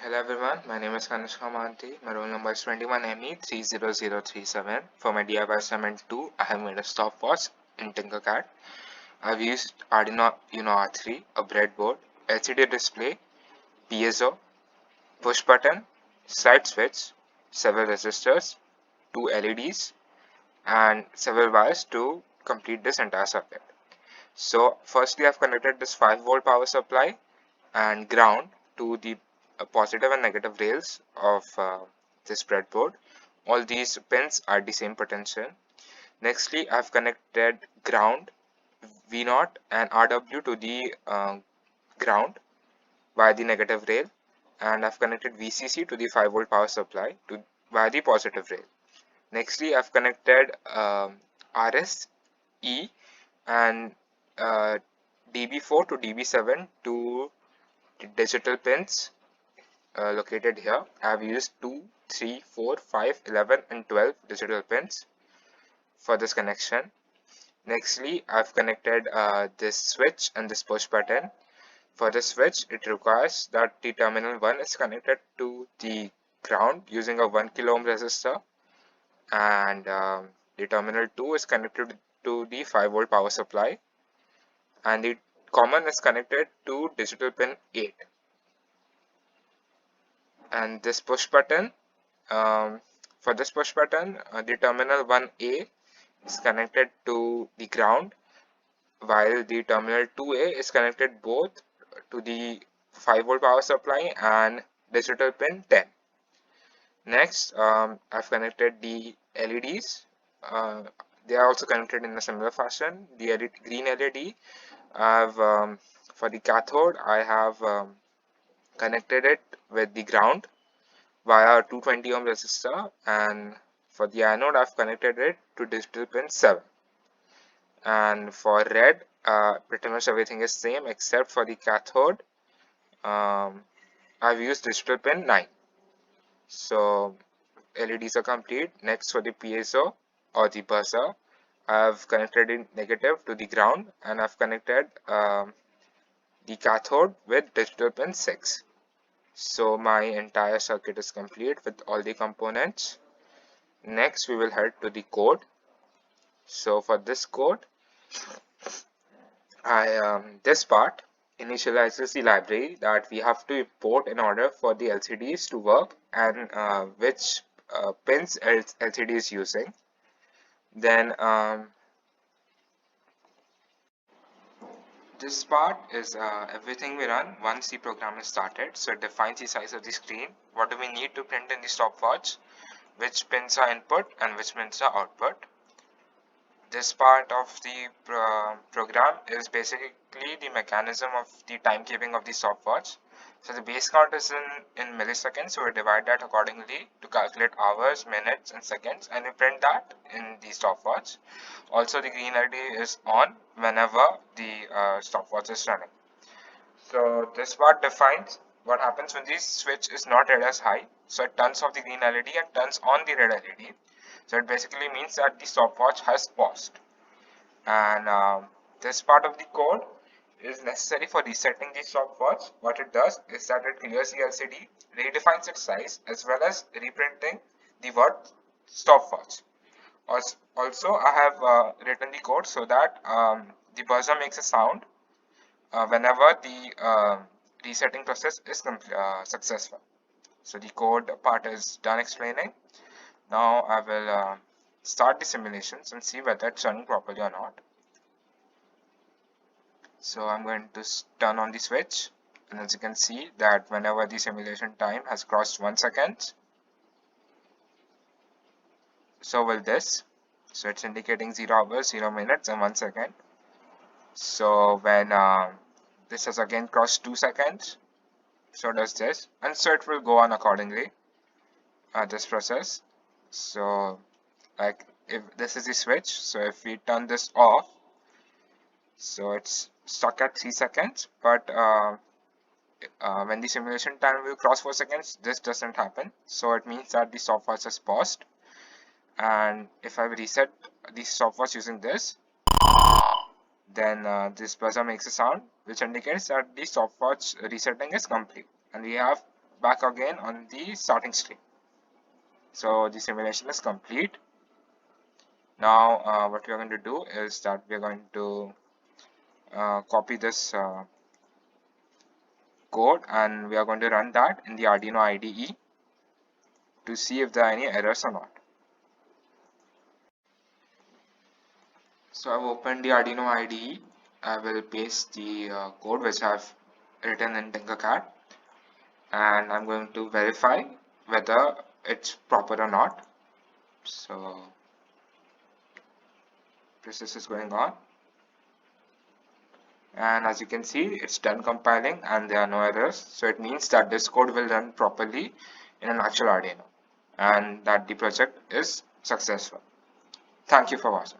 Hello everyone, my name is Kanishka Mahanti. My roll number is 21ME30037. For my DIY assignment 2, I have made a stopwatch in Tinkercad. I've used Arduino Uno R3, a breadboard, LCD display, piezo, push button, side switch, several resistors, two LEDs, and several wires to complete this entire circuit. So firstly, I've connected this 5-volt power supply and ground to the positive and negative rails of this breadboard. All these pins are the same potential. Nextly, I've connected ground V0 and RW to the ground via the negative rail, and I've connected VCC to the 5-volt power supply via the positive rail. Nextly, I've connected RS, E, and DB4 to DB7 to the digital pins located here. I have used 2, 3, 4, 5, 11 and 12 digital pins for this connection. Nextly, I've connected this switch and this push button. For the switch, it requires that the terminal 1 is connected to the ground using a 1 kilo ohm resistor, and the terminal 2 is connected to the 5-volt power supply, and the common is connected to digital pin 8. And this push button, for this push button, the terminal 1A is connected to the ground, while the terminal 2A is connected both to the 5-volt power supply and digital pin 10. Next, I've connected the LEDs. They are also connected in a similar fashion. The green LED, for the cathode, I have connected it with the ground via 220 ohm resistor, and for the anode I've connected it to digital pin 7. And for red, pretty much everything is same except for the cathode. I've used digital pin 9. So LEDs are complete. Next, for the piezo or the buzzer, I've connected it negative to the ground, and I've connected the cathode with digital pin 6. So my entire circuit is complete with all the components. Next, we will head to the code. So for this code, this part initializes the library that we have to import in order for the LCDs to work, and which pins LCD is using. Then this part is everything we run once the program is started. So it defines the size of the screen, what do we need to print in the stopwatch, which pins are input and which pins are output. This part of the program is basically the mechanism of the timekeeping of the stopwatch. So the base count is in milliseconds, so we divide that accordingly to calculate hours, minutes and seconds, and we print that in the stopwatch. Also, the green LED is on whenever the stopwatch is running. So this part defines what happens when the switch is not read as high. So it turns off the green LED and turns on the red LED. So it basically means that the stopwatch has paused. And this part of the code is necessary for resetting the stopwatch. What it does is that it clears the LCD, redefines its size, as well as reprinting the word stopwatch. Also, I have written the code so that the buzzer makes a sound whenever the resetting process is successful. So the code part is done explaining. Now I will start the simulations and see whether it's running properly or not. So I'm going to turn on the switch, and as you can see that whenever the simulation time has crossed 1 second, so will this. So it's indicating 0 hours, 0 minutes and 1 second. So when this has again crossed 2 seconds, so does this, and so it will go on accordingly, this process. So like if this is the switch, so if we turn this off, so it's stuck at 3 seconds, but when the simulation time will cross 4 seconds, this doesn't happen. So it means that the stopwatch has paused. And if I reset the stopwatch using this, then this buzzer makes a sound which indicates that the stopwatch resetting is complete, and we have back again on the starting screen. So the simulation is complete. Now what we are going to do is that we are going to copy this code and we are going to run that in the Arduino IDE to see if there are any errors or not. So I've opened the Arduino IDE. I will paste the code which I've written in Tinkercad, and I'm going to verify whether it's proper or not. So process is going on, and as you can see, it's done compiling and there are no errors. So it means that this code will run properly in an actual Arduino and that the project is successful. Thank you for watching.